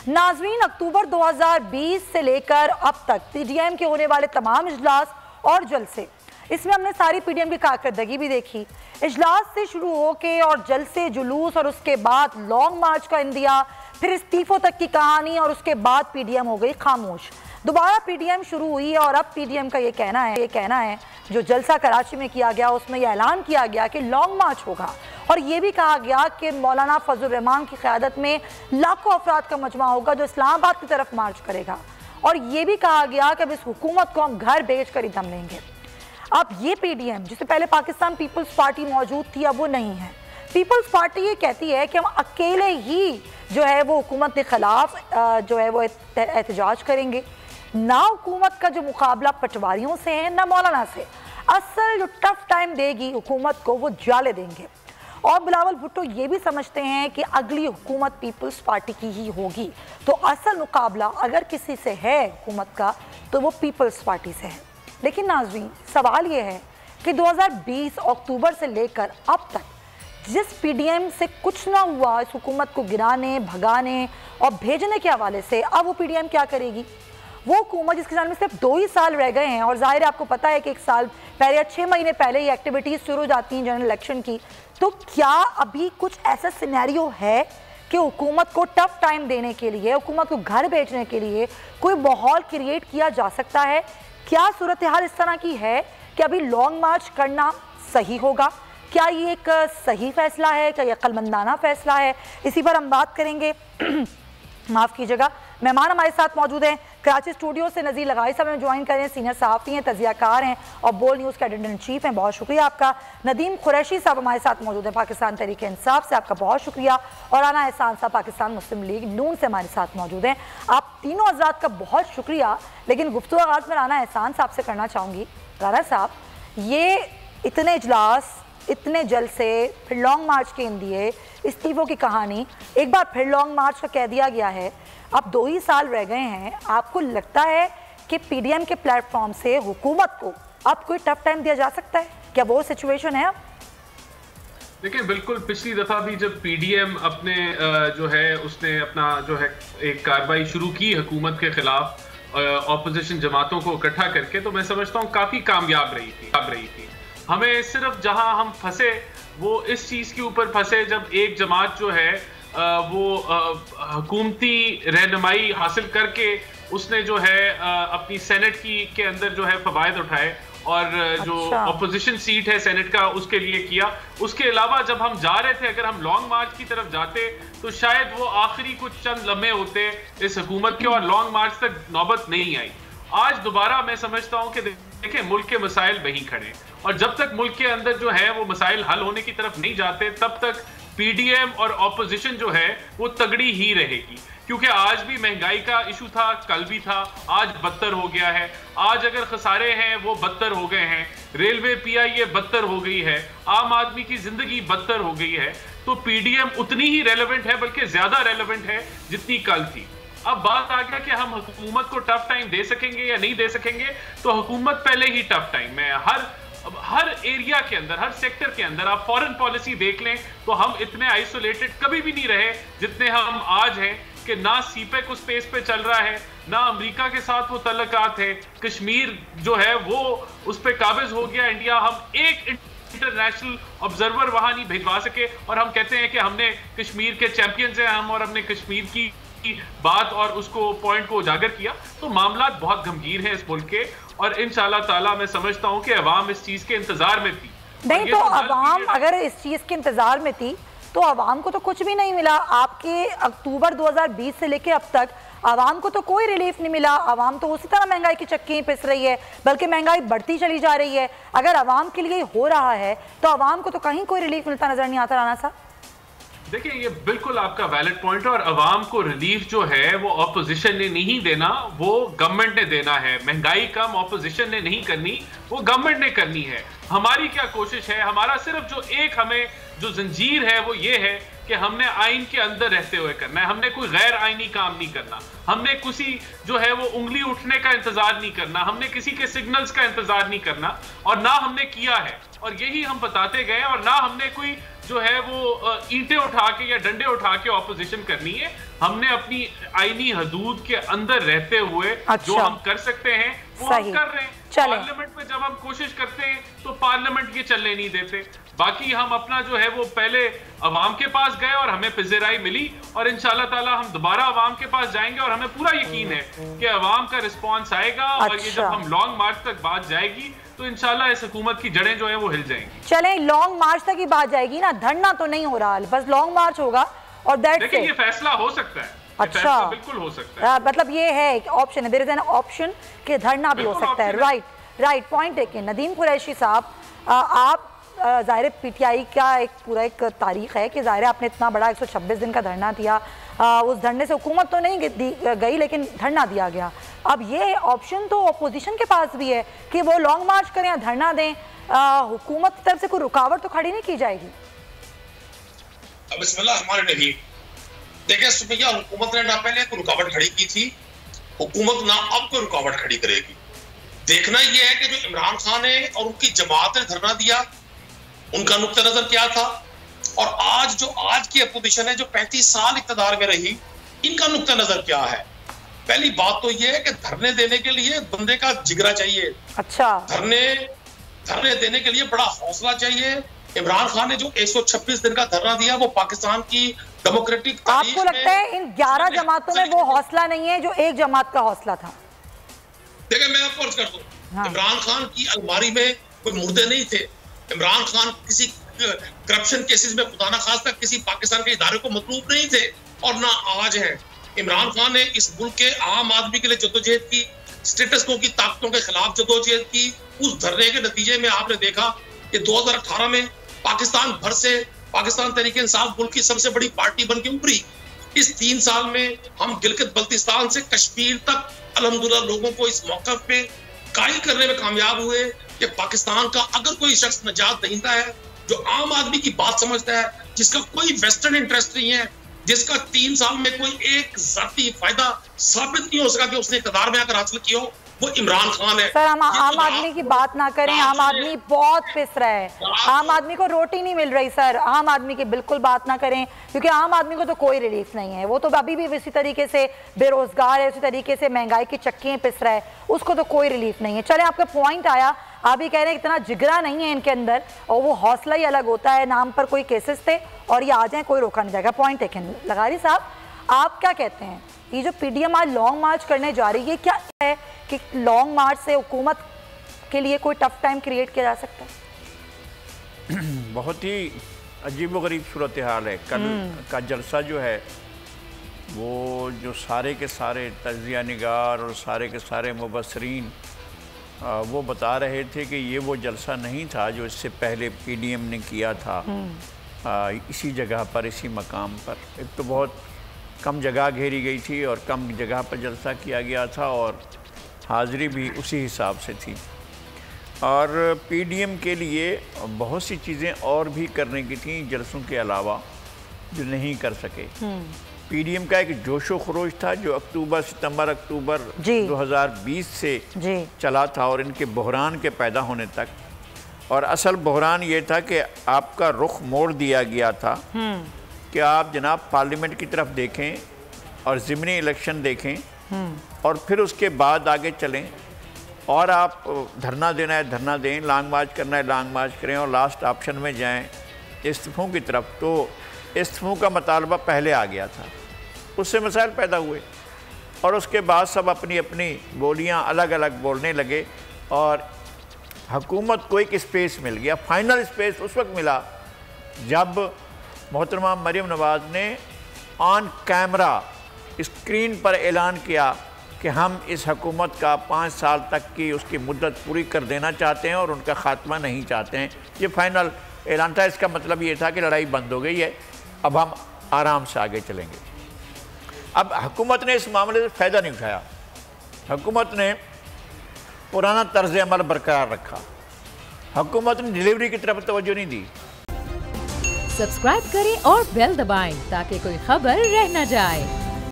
नाजरीन, अक्टूबर 2020 से लेकर अब तक पीडीएम के होने वाले तमाम इजलास और जलसे, इसमें हमने सारी पीडीएम की कारकर्दगी भी देखी। इजलास से शुरू होके और जलसे, जुलूस और उसके बाद लॉन्ग मार्च का इंदिया, फिर इस्तीफों तक की कहानी और उसके बाद पीडीएम हो गई खामोश। दोबारा पीडीएम शुरू हुई है और अब पीडीएम का ये कहना है जो जलसा कराची में किया गया उसमें यह ऐलान किया गया कि लॉन्ग मार्च होगा और ये भी कहा गया कि मौलाना फजल रहमान की क़यादत में लाखों अफराद का मजमा होगा जो इस्लामाबाद की तरफ मार्च करेगा और ये भी कहा गया कि अब इस हुकूमत को हम घर बेच कर ही दम लेंगे। अब ये पीडीएम, जिससे पहले पाकिस्तान पीपल्स पार्टी मौजूद थी, अब वो नहीं है। पीपल्स पार्टी ये कहती है कि हम अकेले ही जो है वो हुकूमत के खिलाफ जो है वो एहतजाज करेंगे। ना हुकूमत का जो मुकाबला पटवारियों से है ना मौलाना से। असल जो टफ टाइम देगी हुकूमत को वो जाले देंगे। और बिलावल भुट्टो ये भी समझते हैं कि अगली हुकूमत पीपल्स पार्टी की ही होगी, तो असल मुकाबला अगर किसी से है हुकूमत का तो वो पीपल्स पार्टी से है। लेकिन नाज़रीन, सवाल ये है कि 2020 अक्टूबर से लेकर अब तक जिस पीडीएम से कुछ ना हुआ इस हुकूमत को गिराने, भगाने और भेजने के हवाले से, अब वो पीडीएम क्या करेगी? वो हुकूमत जिसके सामने सिर्फ 2 ही साल रह गए हैं और जाहिर है आपको पता है कि 1 साल पहले या 6 महीने पहले ही एक्टिविटीज़ शुरू हो जाती हैं जनरल इलेक्शन की, तो क्या अभी कुछ ऐसा सिनेरियो है कि हुकूमत को टफ टाइम देने के लिए, हुकूमत को घर भेजने के लिए कोई माहौल क्रिएट किया जा सकता है? क्या सूरत हाल इस तरह की है कि अभी लॉन्ग मार्च करना सही होगा? क्या ये एक सही फैसला है? क्या ये अक्लमंदाना फैसला है? इसी पर हम बात करेंगे। माफ़ कीजिएगा, मेहमान हमारे साथ मौजूद हैं कराची स्टूडियो से। नज़ीर लगाई साहब हमें ज्वाइन करें, सीनियर सहाफ़ी हैं, तजियाकार हैं और बोल न्यूज़ के एडिटर इन चीफ हैं, बहुत शुक्रिया आपका। नदीम कुरैशी साहब हमारे साथ मौजूद हैं पाकिस्तान तहरीक इंसाफ से, आपका बहुत शुक्रिया। और राना एहसान साहब पाकिस्तान मुस्लिम लीग नून से हमारे साथ मौजूद हैं। आप तीनों हज़रात का बहुत शुक्रिया। लेकिन गुफ्तगू आगाज़ में राना एहसान साहब से करना चाहूँगी। राना साहब, ये इतने इजलास, इतने जलसे, फिर लॉन्ग मार्च के इंदिए, इस्तीफों की कहानी, एक बार फिर लॉन्ग मार्च का कह दिया गया है, अब 2 ही साल रह गए हैं। आपको लगता है कि पीडीएम के प्लेटफॉर्म से हुकूमत को अब कोई टफ टाइम दिया जा सकता है? क्या वो सिचुएशन है अब? देखिए, बिल्कुल पिछली दफ़ा भी जब पीडीएम अपने जो है उसने अपना जो है एक कार्रवाई शुरू की हुकूमत के खिलाफ ऑपोजिशन जमातों को इकट्ठा करके, तो मैं समझता हूँ काफ़ी कामयाब रही थी। हमें सिर्फ जहां हम फंसे वो इस चीज़ के ऊपर फंसे जब एक जमात जो है वो हुकूमती रहनुमाई हासिल करके उसने जो है अपनी सेनेट के अंदर जो है फ़वायद उठाए और जो अपोजिशन सीट है सेनेट का उसके लिए किया। उसके अलावा जब हम जा रहे थे, अगर हम लॉन्ग मार्च की तरफ जाते तो शायद वो आखिरी कुछ चंद लम्हे होते इस हुकूमत के और लॉन्ग मार्च तक नौबत नहीं आई। आज दोबारा मैं समझता हूँ कि देखिए, मुल्क के मसाइल वहीं खड़े और जब तक मुल्क के अंदर जो है वो मसाइल हल होने की तरफ नहीं जाते तब तक पीडीएम और ऑपोजिशन जो है वो तगड़ी ही रहेगी। क्योंकि आज भी महंगाई का इशू था, कल भी था, आज बदतर हो गया है। आज अगर खसारे हैं वो बदतर हो गए हैं, रेलवे पीआईए बदतर हो गई है, आम आदमी की जिंदगी बदतर हो गई है। तो पीडीएम उतनी ही रेलेवेंट है, बल्कि ज्यादा रेलेवेंट है जितनी कल थी। अब बात आ गया कि हम हुकूमत को टफ टाइम दे सकेंगे या नहीं दे सकेंगे। तो हुकूमत पहले ही टफ टाइम में हर एरिया के अंदर, हर सेक्टर के अंदर, आप फॉरेन पॉलिसी देख लें तो हम इतने आइसोलेटेड कभी भी नहीं रहे जितने हम आज हैं कि ना सीपेक उस पेस पे चल रहा है, ना अमेरिका के साथ वो तल्लुकात है। कश्मीर जो है वो उस पर काबिज हो गया इंडिया। हम एक इंटरनेशनल ऑब्जर्वर वहां नहीं भिजवा सके और हम कहते हैं कि हमने कश्मीर के चैंपियंस हैं हम और हमने कश्मीर की बात और उसको पॉइंट को उजागर किया। तो मामला बहुत गंभीर है इस मुल्क के और इंशाल्लाह ताला मैं समझता हूं कि अवाम इस चीज के इंतजार में थी। नहीं तो अवाम अगर इस चीज के इंतजार में थी तो अवाम को तो कुछ भी नहीं मिला। आपके अक्टूबर 2020 से लेके अब तक आवाम को तो कोई रिलीफ नहीं मिला। आवाम तो उसी तरह महंगाई की चक्की पिस रही है, बल्कि महंगाई बढ़ती चली जा रही है। अगर आवाम के लिए हो रहा है तो आवाम को तो कहीं कोई रिलीफ मिलता नजर नहीं आता। राना साहब, देखिए, ये बिल्कुल आपका वैलिड पॉइंट है और अवाम को रिलीफ जो है वो ऑपोजिशन ने नहीं देना, वो गवर्नमेंट ने देना है। महंगाई कम ऑपोजिशन ने नहीं करनी, वो गवर्नमेंट ने करनी है। हमारी क्या कोशिश है, हमारा सिर्फ जो एक हमें जो जंजीर है वो ये है कि हमने आइन के अंदर रहते हुए करना है। हमने कोई गैर आइनी काम नहीं करना, हमने किसी जो है वो उंगली उठने का इंतजार नहीं करना, हमने किसी के सिग्नल्स का इंतजार नहीं करना और ना हमने किया है। और यही हम बताते गए और ना हमने कोई जो है वो ईंटें उठा के या डंडे उठा के ऑपोजिशन करनी है। हमने अपनी आईनी हदूद के अंदर रहते हुए जो हम कर सकते हैं वो हम कर रहे हैं। पार्लियामेंट में जब हम कोशिश करते हैं तो पार्लियामेंट ये चलने नहीं देते। बाकी हम अपना जो है वो पहले अवाम के पास गए और हमें पिज़राई मिली, और इंशाल्लाह ताला हम दोबारा अवाम के पास जाएंगे और हमें पूरा यकीन है कि अवाम का रिस्पॉन्स आएगा। और ये जब हम लॉन्ग मार्च तक बात जाएगी तो इंशाल्लाह इस हुकूमत की जड़ें जो है वो हिल जाएंगी। चलें, लॉन्ग मार्च तक ही बात जाएगी ना, धरना तो नहीं हो रहा, बस लॉन्ग मार्च होगा और दैट्स इट। ये फैसला हो सकता है। अच्छा, बिल्कुल हो सकता है। मतलब ये है एक ऑप्शन है, देयर इज एन ऑप्शन कि धरना भी हो सकता है। Right point taken. Nadeem Qureshi साहब, आप ज़ाहिर पीटीआई का एक पूरा एक तारीख है कि ज़ाहिर आपने इतना बड़ा 126 दिन का धरना दिया, उस धरने से हुकूमत तो नहीं गई लेकिन धरना दिया गया। अब ये ऑप्शन तो अपोजिशन के पास भी है कि वो लॉन्ग मार्च करें या धरना दें, हुकूमत की तरफ से कोई रुकावट तो खड़ी नहीं की जाएगी। बिस्मिल्लाह हमारे नबी, देखिए सुबैया, हुकूमत ने ना पहले कोई रुकावट खड़ी की थी, हुकूमत ना अब कोई रुकावट खड़ी करेगी। देखना यह है कि जो इमरान खान है और उनकी जमात ने धरना दिया, उनका नुक्ता नजर क्या था, और आज की अपोजिशन है जो 35 साल इक़्तिदार में रही, इनका नुक्ता नजर क्या है। पहली बात तो यह है कि धरने देने के लिए बंदे का जिगरा चाहिए। अच्छा, धरने देने के लिए बड़ा हौसला चाहिए। इमरान खान ने जो 126 दिन का धरना दिया वो पाकिस्तान की डेमोक्रेटिक तारीख में, आपको लगता है इन 11 जमातों में वो हौसला नहीं है जो एक जमात का हौसला था? देखिए मैं आपको अर्ज कर दूं, इमरान खान की अलमारी में कोई मुर्दे नहीं थे। इमरान खान किसी करप्शन केसेस में खुदा ना खास्ता किसी पाकिस्तान के इदारे को मतलूब नहीं थे और ना आज है। इमरान खान ने इस मुल्क के आम आदमी के लिए जद्दोजहद की, स्टेटस को की ताकतों के खिलाफ जद्दोजहद की। उस धरने के नतीजे में आपने देखा कि 2018 में पाकिस्तान भर से पाकिस्तान तहरीक इंसाफ मुल्क की सबसे बड़ी पार्टी बन के उभरी। इस 3 साल में हम गिलगित बल्तिस्तान से कश्मीर तक अल्हम्दुलिल्लाह लोगों को इस मौके पे कायल करने में कामयाब हुए कि पाकिस्तान का अगर कोई शख्स निजात दहिंदा है जो आम आदमी की बात समझता है, जिसका कोई वेस्टर्न इंटरेस्ट नहीं है, जिसका 3 साल में कोई एक जाती फायदा साबित नहीं हो सका कि उसने इक़्तिदार में आकर हासिल किया हो, वो इमरान खान है। सर, हम आम आदमी की बात ना करें, आम आदमी बहुत पिस रहा है, आम आदमी को रोटी नहीं मिल रही। सर, आम आदमी की बिल्कुल बात ना करें क्योंकि आम आदमी को तो कोई रिलीफ नहीं है। वो तो अभी भी इसी तरीके से बेरोजगार है, उसी तरीके से महंगाई की चक्कियाँ पिस रहा है, उसको तो कोई रिलीफ नहीं है। चले, आपका पॉइंट आया, आप भी कह रहे हैं इतना जिगरा नहीं है इनके अंदर और वो हौसला ही अलग होता है, नाम पर कोई केसेस थे और ये आ जाए कोई रोका नहीं जाएगा। Point taken. लगारी साहब, आप क्या कहते हैं, ये जो पीडीएम आज लॉन्ग मार्च करने जा रही है, क्या है कि लॉन्ग मार्च से हुकूमत के लिए कोई टफ टाइम क्रिएट किया जा सकता है? बहुत ही अजीब व गरीब सूरत हाल है। कल का जलसा जो है वो जो सारे के सारे तज्ज़िया निगार और सारे के सारे मुबस्सरीन वो बता रहे थे कि ये वो जलसा नहीं था जो इससे पहले पीडीएम ने किया था इसी जगह पर, इसी मकाम पर। एक तो बहुत कम जगह घेरी गई थी और कम जगह पर जलसा किया गया था और हाज़िरी भी उसी हिसाब से थी। और पीडीएम के लिए बहुत सी चीज़ें और भी करने की थी जलसों के अलावा जो नहीं कर सके। पीडीएम का एक जोशो खरोश था जो सितंबर अक्टूबर 2020 से चला था और इनके बहरान के पैदा होने तक। और असल बहरान ये था कि आपका रुख मोड़ दिया गया था कि आप जनाब पार्लियामेंट की तरफ देखें और ज़िमनी इलेक्शन देखें और फिर उसके बाद आगे चलें, और आप धरना देना है धरना दें, लॉन्ग मार्च करना है लॉन्ग मार्च करें और लास्ट ऑप्शन में जाएं इस्तीफ़ों की तरफ। तो इस्तीफ़ों का मुतालबा पहले आ गया था, उससे मसाइल पैदा हुए और उसके बाद सब अपनी अपनी बोलियां अलग अलग बोलने लगे और हुकूमत को एक स्पेस मिल गया। फाइनल स्पेस उस वक्त मिला जब मोहतरमा मरीम नवाज़ ने ऑन कैमरा स्क्रीन पर ऐलान किया कि हम इस हुकूमत का 5 साल तक की उसकी मुद्दत पूरी कर देना चाहते हैं और उनका ख़ात्मा नहीं चाहते हैं। ये फाइनल ऐलान था। इसका मतलब ये था कि लड़ाई बंद हो गई है, अब हम आराम से आगे चलेंगे। अब हुकूमत ने इस मामले से फ़ायदा नहीं उठाया, हुकूमत ने पुराना तर्ज अमल बरकरार रखा, हुकूमत ने डिलीवरी की तरफ तवज्जो नहीं दी। सब्सक्राइब करें और बेल दबाएं ताकि कोई खबर रह न जाए।